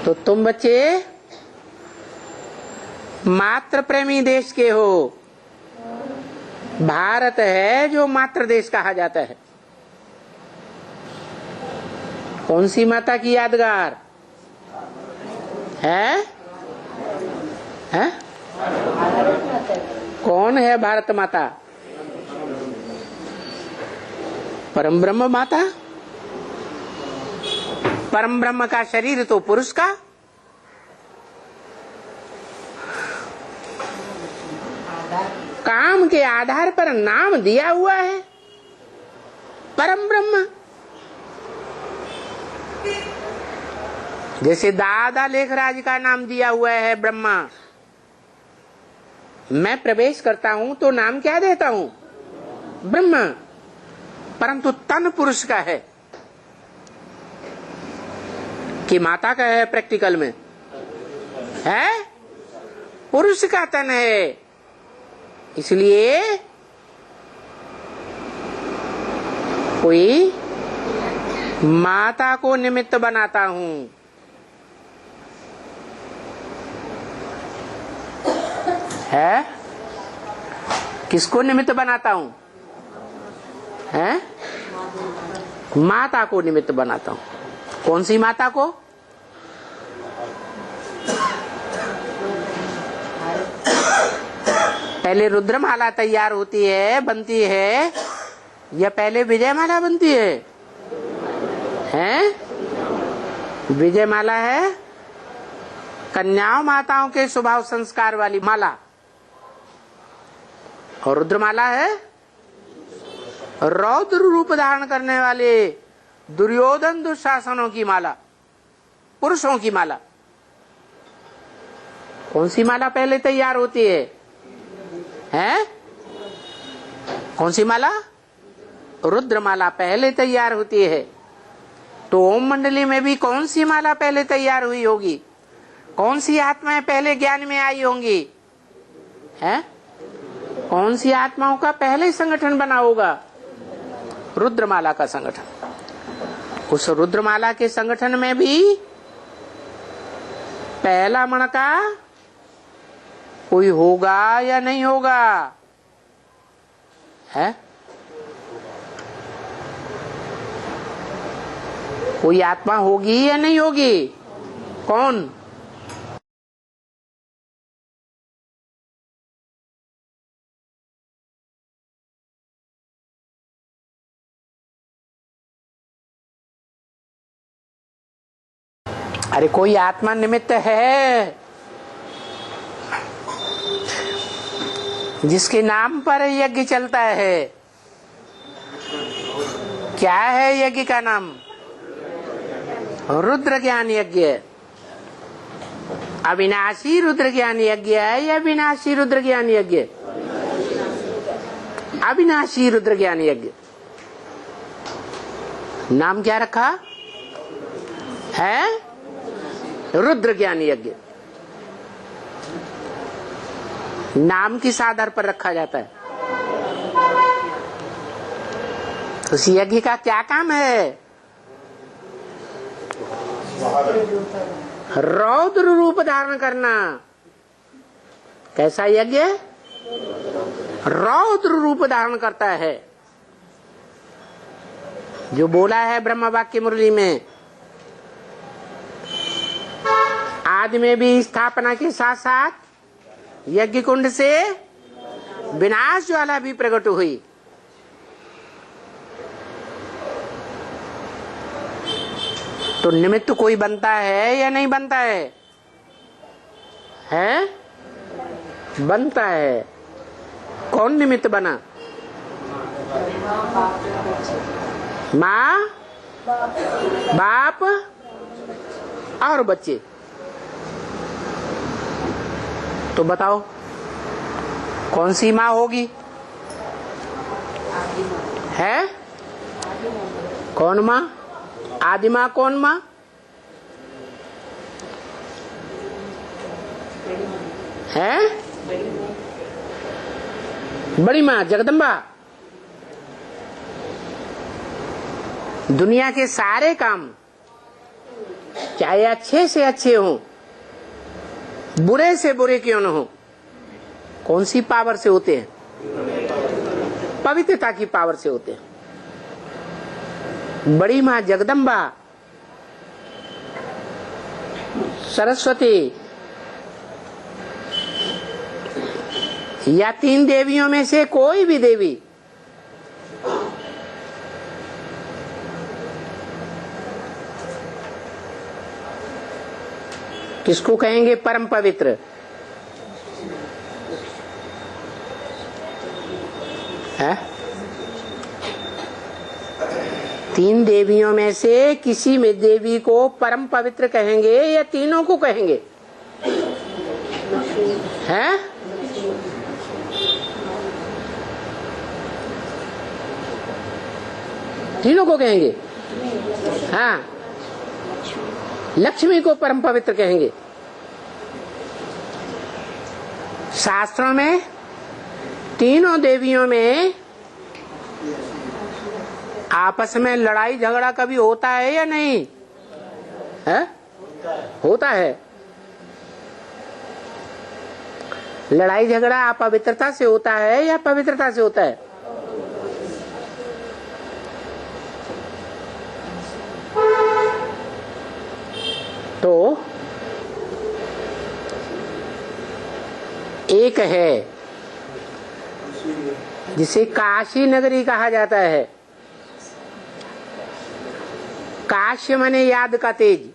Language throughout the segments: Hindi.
तो तुम बच्चे मातृ प्रेमी देश के हो। भारत है जो मातृ देश कहा जाता है। कौन सी माता की यादगार है? कौन है भारत माता? परम ब्रह्म माता। परम ब्रह्म का शरीर तो पुरुष का। काम के आधार पर नाम दिया हुआ है परम ब्रह्म। जैसे दादा लेखराज का नाम दिया हुआ है ब्रह्मा। मैं प्रवेश करता हूं तो नाम क्या देता हूं? ब्रह्मा। परंतु तन पुरुष का है कि माता का है? प्रैक्टिकल में है पुरुष का तन है। इसलिए कोई माता को निमित्त बनाता हूं। है किसको निमित्त बनाता हूं? है माता को निमित्त बनाता हूं। कौन सी माता को? पहले रुद्रमाला तैयार होती है, बनती है, या पहले विजयमाला बनती है? हैं? विजयमाला है कन्याओं माताओं के स्वभाव संस्कार वाली माला, और रुद्रमाला है रौद्र रूप धारण करने वाले दुर्योधन दुशासनों की माला, पुरुषों की माला। कौन सी माला पहले तैयार होती है? हैं? कौन सी माला? रुद्रमाला पहले तैयार होती है। तो ओम मंडली में भी कौन सी माला पहले तैयार हुई होगी? कौन सी आत्माएं पहले ज्ञान में आई होंगी? हैं? कौन सी आत्माओं का पहले संगठन बना होगा? रुद्रमाला का संगठन। उस रुद्रमाला के संगठन में भी पहला मणका कोई होगा या नहीं होगा? है? कोई आत्मा होगी या नहीं होगी? कौन? अरे कोई आत्मा निमित्त है जिसके नाम पर यज्ञ चलता है। क्या है यज्ञ का नाम? रुद्र ज्ञान यज्ञ। अविनाशी रुद्र ज्ञान यज्ञ है या विनाशी रुद्र ज्ञान यज्ञ? अविनाशी रुद्र ज्ञान यज्ञ। नाम क्या रखा है? रुद्र ज्ञान यज्ञ। नाम किस आधार पर रखा जाता है? उस यज्ञ का क्या काम है? रौद्र रूप धारण करना। कैसा यज्ञ? रौद्र रूप धारण करता है। जो बोला है ब्रह्म वाक्य मुरली में, आदि में भी स्थापना के साथ साथ यज्ञ कुंड से विनाश ज्वाला भी प्रकट हुई। तो निमित्त कोई बनता है या नहीं बनता है? हैं? बनता है। कौन निमित्त बना? माँ, बाप और बच्चे। तो बताओ कौन सी माँ होगी? है? कौन माँ? आदि माँ कौन माँ? है? बड़ी माँ जगदम्बा। दुनिया के सारे काम चाहे अच्छे से अच्छे हों, बुरे से बुरे क्यों न हो, कौन सी पावर से होते हैं? पवित्रता की पावर से होते हैं। बड़ी मां जगदम्बा, सरस्वती या 3 देवियों में से कोई भी देवी किसको कहेंगे परम पवित्र? है? 3 देवियों में से किसी में देवी को परम पवित्र कहेंगे या तीनों को कहेंगे? हैं? तीनों को कहेंगे। हाँ, लक्ष्मी को परम पवित्र कहेंगे। शास्त्रों में तीनों देवियों में आपस में लड़ाई झगड़ा कभी होता है या नहीं है? होता है। लड़ाई झगड़ा अपवित्रता से होता है या पवित्रता से होता है? तो एक है जिसे काशी नगरी कहा जाता है। काश्य माने याद का तेज।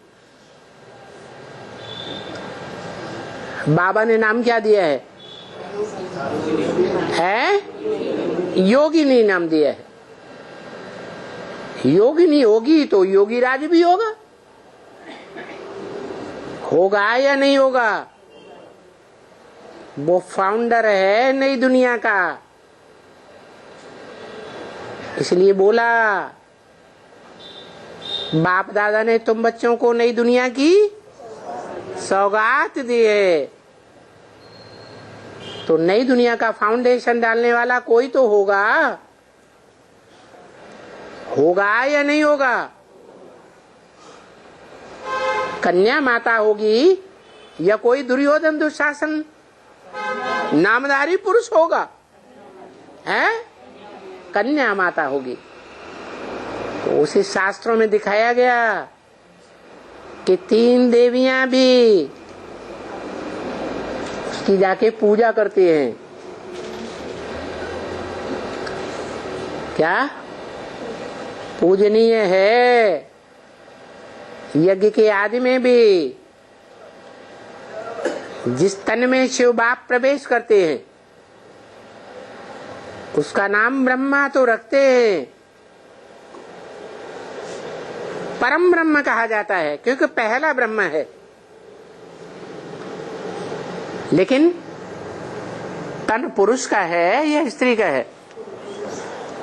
बाबा ने नाम क्या दिया है? योगिनी नाम दिया है। योगिनी होगी तो योगी राज भी होगा। होगा या नहीं होगा? वो फाउंडर है नई दुनिया का। इसलिए बोला बाप दादा ने तुम बच्चों को नई दुनिया की सौगात दी है, तो नई दुनिया का फाउंडेशन डालने वाला कोई तो होगा। होगा या नहीं होगा? कन्या माता होगी या कोई दुर्योधन दुशासन नामधारी पुरुष होगा? है? कन्या माता होगी। तो उसी शास्त्रों में दिखाया गया कि 3 देवियां भी उसकी जाके पूजा करती हैं। क्या? पूजनीय है। यज्ञ के आदि में भी जिस तन में शिव बाप प्रवेश करते हैं उसका नाम ब्रह्मा तो रखते हैं, परम ब्रह्म कहा जाता है क्योंकि पहला ब्रह्म है। लेकिन तन पुरुष का है या स्त्री का है?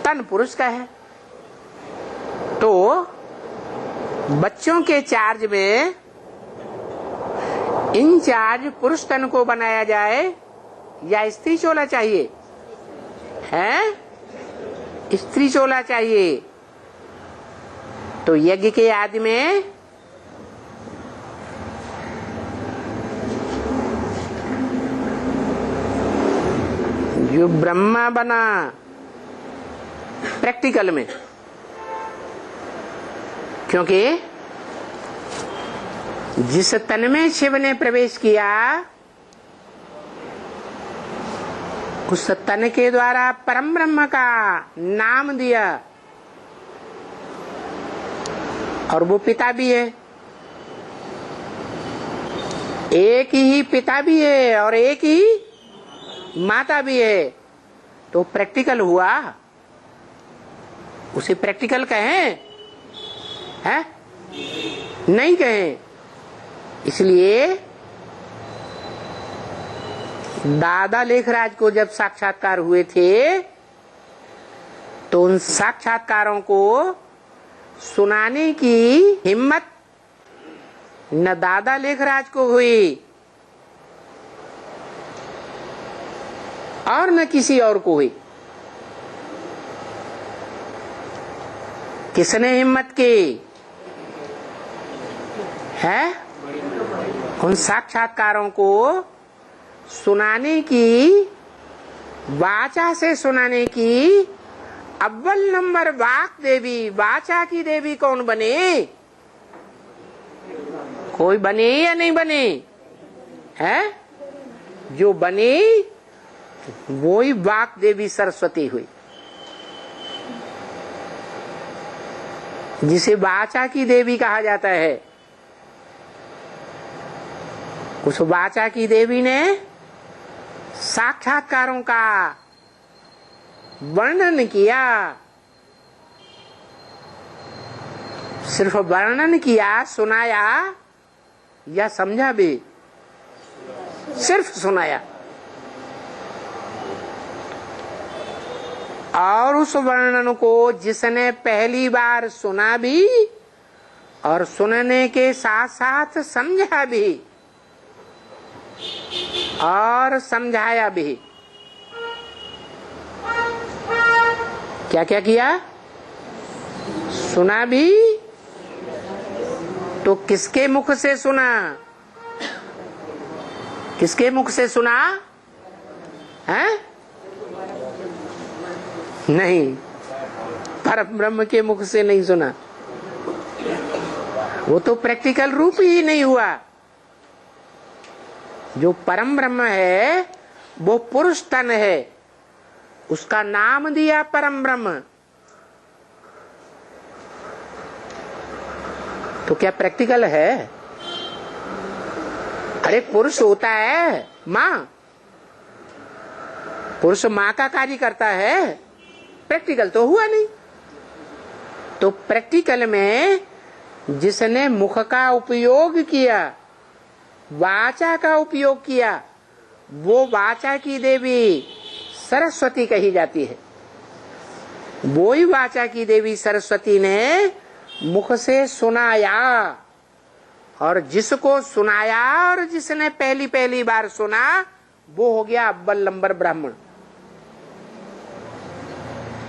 तन पुरुष का है। तो बच्चों के चार्ज में इंचार्ज पुरुष तन को बनाया जाए या स्त्री चोला चाहिए? है? स्त्री चोला चाहिए। तो यज्ञ के आदि में जो ब्रह्मा बना प्रैक्टिकल में, क्योंकि जिस तन में शिव ने प्रवेश किया उस तन के द्वारा परम ब्रह्म का नाम दिया, और वो पिता भी है। एक ही पिता भी है और एक ही माता भी है। तो प्रैक्टिकल हुआ। उसे प्रैक्टिकल कहें? है? नहीं कहें। इसलिए दादा लेखराज को जब साक्षात्कार हुए थे तो उन साक्षात्कारों को सुनाने की हिम्मत न दादा लेखराज को हुई और न किसी और को हुई। किसने हिम्मत की? है उन साक्षात्कारों को सुनाने की, वाचा से सुनाने की अव्वल नंबर वाक देवी, वाचा की देवी कौन बने? कोई बने या नहीं बने? है जो बने वो ही वाक देवी सरस्वती हुई, जिसे वाचा की देवी कहा जाता है। उस वाचा की देवी ने साक्षात्कारों का वर्णन किया, सिर्फ वर्णन किया, सुनाया या समझा भी? सिर्फ सुनाया। और उस वर्णन को जिसने पहली बार सुना भी और सुनने के साथ साथ समझा भी और समझाया भी, क्या क्या किया? सुना भी तो किसके मुख से सुना? किसके मुख से सुना है? नहीं, परम ब्रह्म के मुख से नहीं सुना। वो तो प्रैक्टिकल रूप ही नहीं हुआ। जो परम ब्रह्म है वो पुरुष तन है, उसका नाम दिया परम ब्रह्म। तो क्या प्रैक्टिकल है? अरे पुरुष होता है माँ, पुरुष माँ का कार्य करता है, प्रैक्टिकल तो हुआ नहीं। तो प्रैक्टिकल में जिसने मुख का उपयोग किया, वाचा का उपयोग किया, वो वाचा की देवी सरस्वती कही जाती है। वो ही वाचा की देवी सरस्वती ने मुख से सुनाया, और जिसको सुनाया और जिसने पहली पहली बार सुना वो हो गया अव्वल नंबर ब्राह्मण।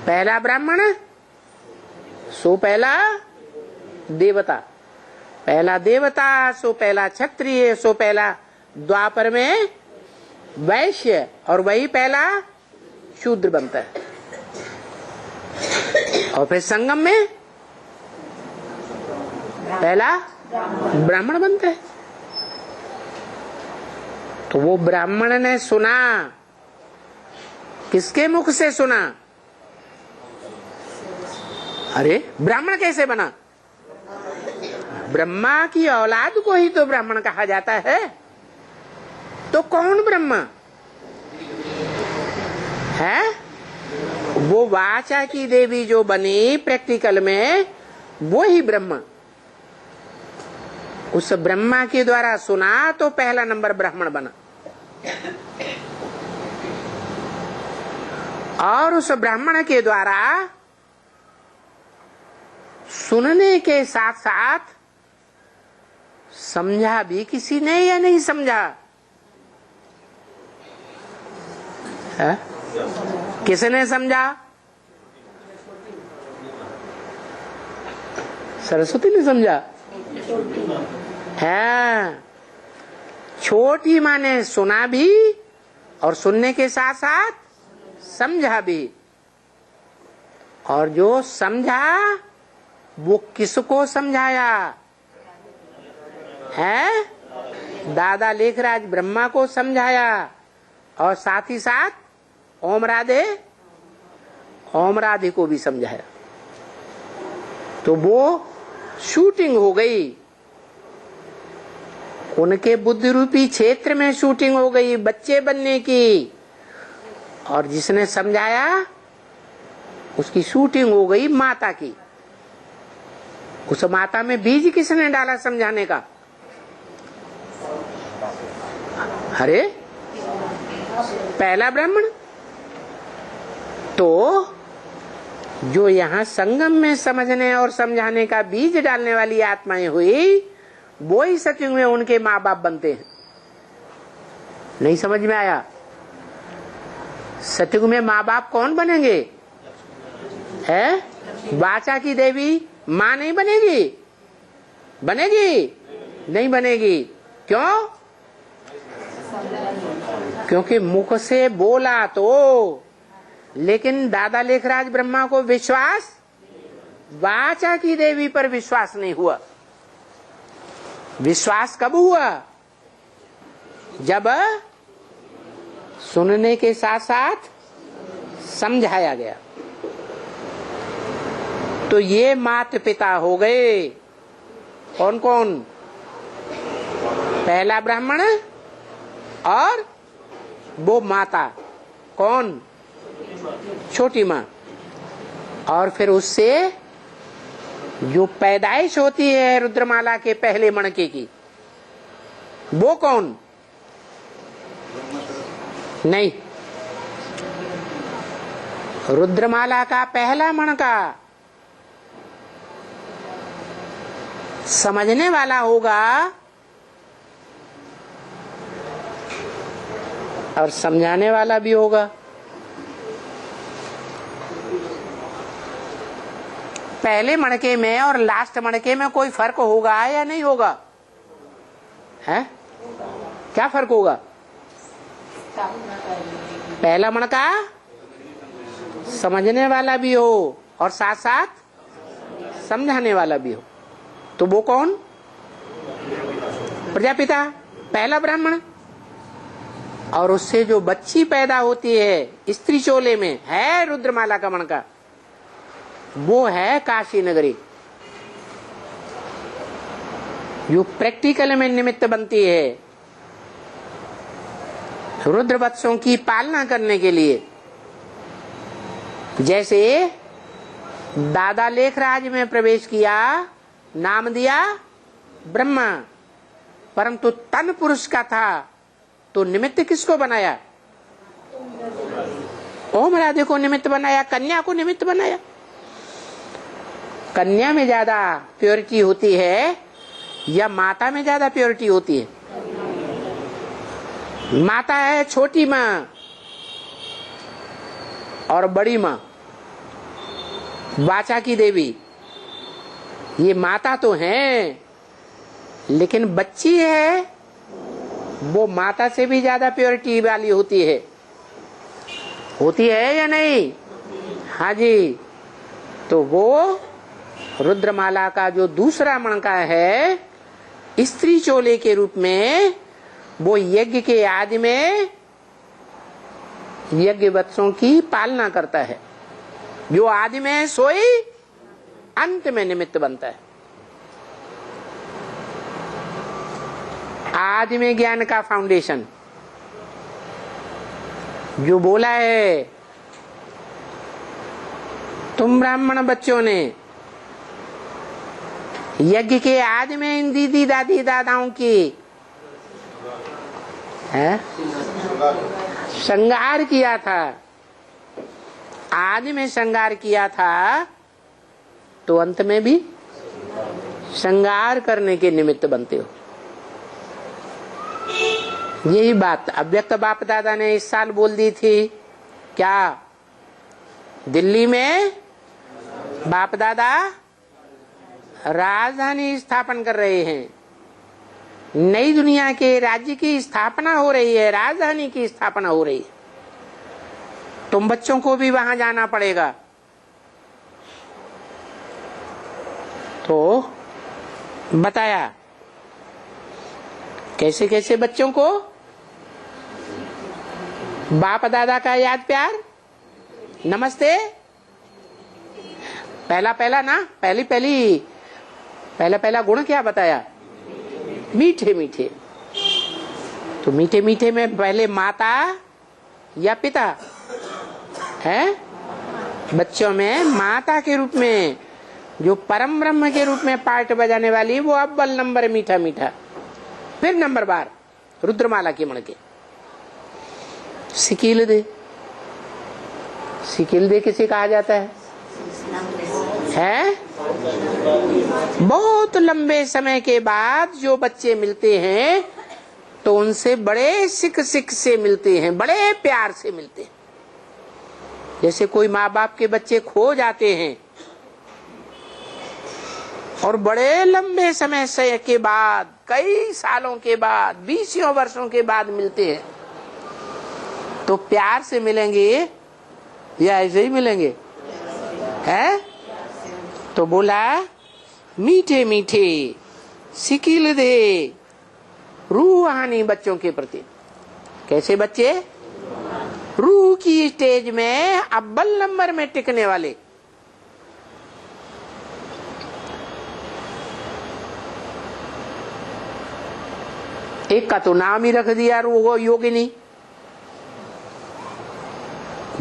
पहला ब्राह्मण सो पहला देवता, पहला देवता सो पहला क्षत्रिय, सो पहला द्वापर में वैश्य, और वही पहला शूद्र बनता है। और फिर संगम में पहला ब्राह्मण बनता है। तो वो ब्राह्मण ने सुना, किसके मुख से सुना? अरे ब्राह्मण कैसे बना? ब्रह्मा की औलाद को ही तो ब्राह्मण कहा जाता है। तो कौन ब्रह्मा है? वो वाचा की देवी जो बनी प्रैक्टिकल में, वो ही ब्रह्मा। उस ब्रह्मा के द्वारा सुना तो पहला नंबर ब्राह्मण बना। और उस ब्राह्मण के द्वारा सुनने के साथ साथ समझा भी किसी ने या नहीं समझा है? किसने समझा? सरस्वती ने समझा है। छोटी माँ ने सुना भी और सुनने के साथ साथ समझा भी। और जो समझा वो किसको समझाया है? दादा लेखराज ब्रह्मा को समझाया, और साथ ही साथ ओम राधे को भी समझाया। तो वो शूटिंग हो गई, उनके बुद्धि रूपी क्षेत्र में शूटिंग हो गई बच्चे बनने की। और जिसने समझाया उसकी शूटिंग हो गई माता की। उस माता में बीज किसने डाला समझाने का? अरे पहला ब्राह्मण। तो जो यहाँ संगम में समझने और समझाने का बीज डालने वाली आत्माएं हुई, वो ही सत्युग में उनके माँ बाप बनते हैं। नहीं समझ में आया? सत्युग में माँ बाप कौन बनेंगे? है वाचा की देवी माँ नहीं बनेगी? बनेगी? नहीं बनेगी। क्यों? क्योंकि मुख से बोला तो, लेकिन दादा लेखराज ब्रह्मा को विश्वास, वाचा की देवी पर विश्वास नहीं हुआ। विश्वास कब हुआ? जब सुनने के साथ साथ समझाया गया। तो ये माता पिता हो गए। कौन कौन? पहला ब्राह्मण और वो माता। कौन? छोटी माँ। और फिर उससे जो पैदाइश होती है रुद्रमाला के पहले मणके की, वो कौन? नहीं, रुद्रमाला का पहला मणका समझने वाला होगा और समझाने वाला भी होगा। पहले मणके में और लास्ट मणके में कोई फर्क होगा या नहीं होगा? है? क्या फर्क होगा? पहला मणका समझने वाला भी हो और साथ साथ समझाने वाला भी हो। तो वो कौन? प्रजापिता, पहला ब्राह्मण। और उससे जो बच्ची पैदा होती है स्त्री चोले में, है रुद्रमाला का मणका, वो है काशी नगरी, जो प्रैक्टिकल में निमित्त बनती है रुद्र वत्सों की पालना करने के लिए। जैसे दादा लेखराज में प्रवेश किया, नाम दिया ब्रह्मा, परंतु तन पुरुष का था, तो निमित्त किसको बनाया? ओम राधे को निमित्त बनाया, कन्या को निमित्त बनाया। कन्या में ज्यादा प्योरिटी होती है या माता में ज्यादा प्योरिटी होती है? माता है छोटी माँ और बड़ी माँ, वाचा की देवी। ये माता तो है, लेकिन बच्ची है वो माता से भी ज्यादा प्योरिटी वाली होती है। होती है या नहीं? हाँ जी। तो वो रुद्रमाला का जो दूसरा मणका है स्त्री चोले के रूप में, वो यज्ञ के आदि में यज्ञ वत्सों की पालना करता है। जो आदि में सोई अंत में निमित्त बनता है। आदि में ज्ञान का फाउंडेशन जो बोला है, तुम ब्राह्मण बच्चों ने यज्ञ के आदि में इन दीदी दादी दादाओं की श्रृंगार किया था, आदि में श्रृंगार किया था, तो अंत में भी श्रृंगार करने के निमित्त बनते हो। यही बात अव्यक्त बाप दादा ने इस साल बोल दी थी। क्या? दिल्ली में बाप दादा राजधानी स्थापन कर रहे हैं, नई दुनिया के राज्य की स्थापना हो रही है, राजधानी की स्थापना हो रही है। तुम बच्चों को भी वहां जाना पड़ेगा। तो बताया कैसे कैसे बच्चों को बाप दादा का याद प्यार, नमस्ते। पहला गुण क्या बताया? मीठे मीठे। तो मीठे मीठे में पहले माता या पिता है? बच्चों में माता के रूप में जो परम ब्रह्म के रूप में पार्ट बजाने वाली, वो अव्वल नंबर मीठा मीठा। फिर नंबर बार रुद्रमाला की मणके। सिकील दे, सिकील दे किसे कहा जाता है? बहुत लंबे समय के बाद जो बच्चे मिलते हैं तो उनसे बड़े सिक से मिलते हैं, बड़े प्यार से मिलते हैं। जैसे कोई माँ बाप के बच्चे खो जाते हैं और बड़े लंबे समय से के बाद, कई सालों के बाद, 20 वर्षों के बाद मिलते हैं, तो प्यार से मिलेंगे या ऐसे ही मिलेंगे? है? तो बोला मीठे मीठे सिकिल दे रूहानी बच्चों के प्रति। कैसे बच्चे? रूह की स्टेज में अव्वल नंबर में टिकने वाले। एक का तो नाम ही रख दिया वो योगिनी,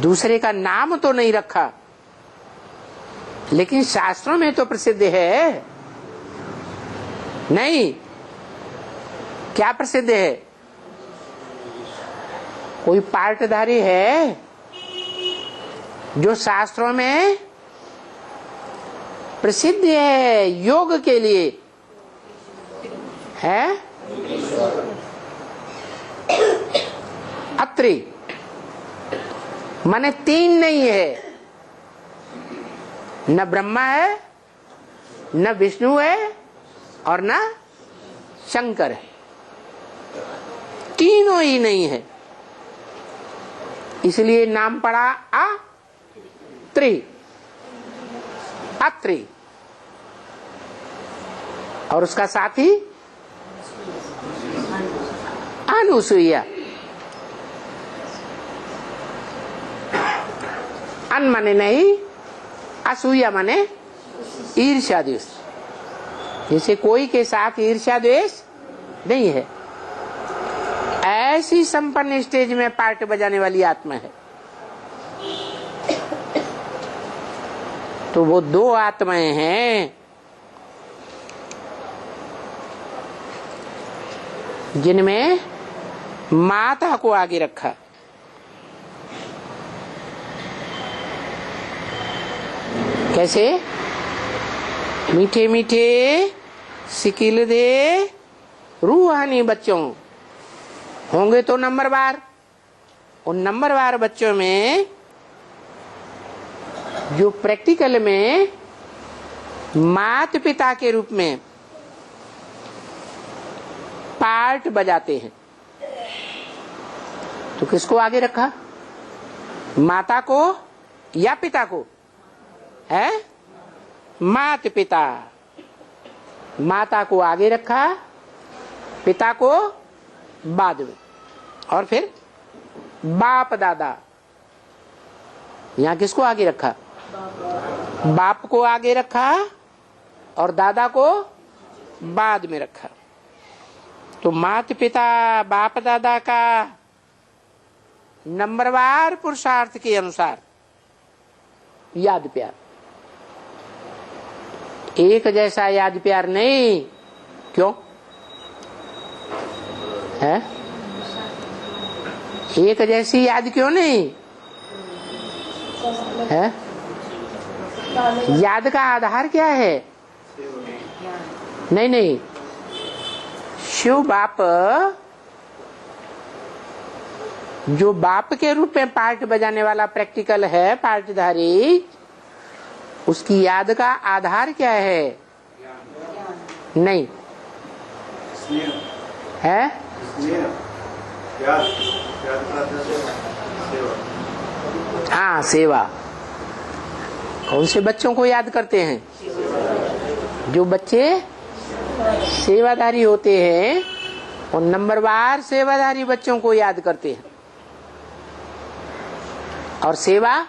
दूसरे का नाम तो नहीं रखा, लेकिन शास्त्रों में तो प्रसिद्ध है। नहीं, क्या प्रसिद्ध है? कोई पार्टधारी है जो शास्त्रों में प्रसिद्ध है योग के लिए? है अत्रि, माने 3 नहीं है, न ब्रह्मा है, न विष्णु है, और न शंकर है, तीनों ही नहीं है। इसलिए नाम पड़ा अत्रि, अत्रि। और उसका साथी अनुसुईया। अन माने नहीं, असूया माने ईर्ष्या द्वेष। जैसे कोई के साथ ईर्ष्या द्वेष नहीं है, ऐसी संपन्न स्टेज में पार्ट बजाने वाली आत्मा है। तो वो 2 आत्माएं हैं जिनमें माता को आगे रखा। कैसे? मीठे मीठे सिकिल दे रूहानी बच्चों होंगे तो नंबरवार। उन नंबरवार बच्चों में जो प्रैक्टिकल में माता पिता के रूप में पार्ट बजाते हैं, तो किसको आगे रखा? माता को या पिता को? है माता पिता। माता को आगे रखा, पिता को बाद में, और फिर बाप दादा। यहां किसको आगे रखा? बाप को आगे रखा और दादा को बाद में रखा। तो माता पिता बाप दादा का नंबरवार पुरुषार्थ के अनुसार याद प्यार, एक जैसा याद प्यार नहीं। क्यों है? एक जैसी याद क्यों नहीं है? याद का आधार क्या है? नहीं नहीं, शिव बाप जो बाप के रूप में पार्ट बजाने वाला प्रैक्टिकल है, पार्टधारी, उसकी याद का आधार क्या है? नहीं है? हाँ, सेवा। कौन से बच्चों को याद करते हैं? जो बच्चे सेवाधारी होते हैं, और नंबरवार सेवाधारी बच्चों को याद करते हैं। और सेवा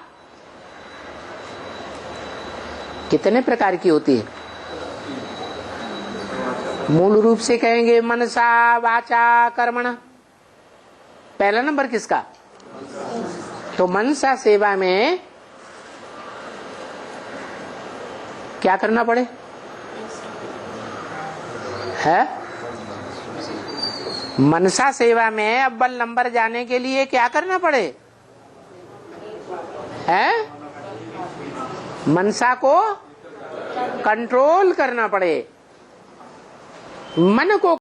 कितने प्रकार की होती है? मूल रूप से कहेंगे मनसा वाचा कर्मणा। पहला नंबर किसका? तो मनसा सेवा में क्या करना पड़े? है मनसा सेवा में अव्वल नंबर जाने के लिए क्या करना पड़े? है मनसा को कंट्रोल करना पड़े, मन को